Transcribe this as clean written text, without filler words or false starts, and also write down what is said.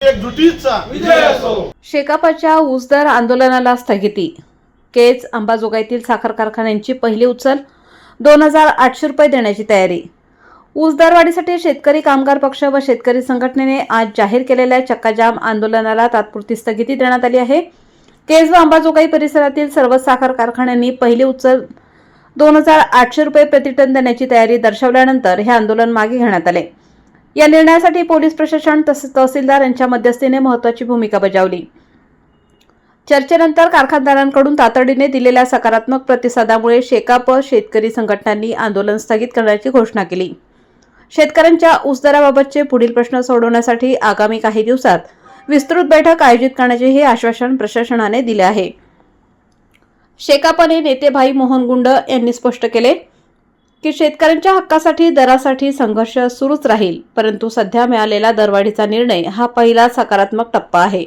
एकजुटीचा विजय असो। शेकापच्या ऊस दर आंदोलनाला स्थगिती। केज अंबाजोगाईतील साखर कारखान्यांची पहिली उचल 2800 रुपये देण्याची तयारी। ऊस दरवाढीसाठी शेतकरी कामगार पक्ष व शेतकरी संघटनेने आज जाहीर केलेल्या चक्काजाम आंदोलनाला तात्पुरती स्थगिती देण्यात आली आहे। केज व अंबाजोगाई परिसरातील सर्व साखर कारखान्यांनी पहिली उचल 2800 रुपये प्रतिटन देण्याची तयारी दर्शवल्यानंतर हे आंदोलन मागे घेण्यात आले। या निर्णयासाठी पोलीस प्रशासन तसेच तहसीलदार यांच्या मध्यस्थीने महत्त्वाची भूमिका बजावली। चर्चेनंतर कारखानदारांकडून तातडीने दिलेल्या सकारात्मक प्रतिसादामुळे शेकाप शेतकरी संघटनांनी आंदोलन स्थगित करण्याची घोषणा केली। शेतकऱ्यांच्या ऊस दराबाबतचे पुढील प्रश्न सोडवण्यासाठी आगामी काही दिवसात विस्तृत बैठक आयोजित करण्याचेही आश्वासन प्रशासनाने दिले आहे। शेकापने नेते भाई मोहन गुंड यांनी स्पष्ट केले की शेतकऱ्यांच्या हक्कासाठी दरासाठी संघर्ष सुरूच राहील, परंतु सध्या मिळालेला दरवाढीचा निर्णय हा पहिला सकारात्मक टप्पा आहे।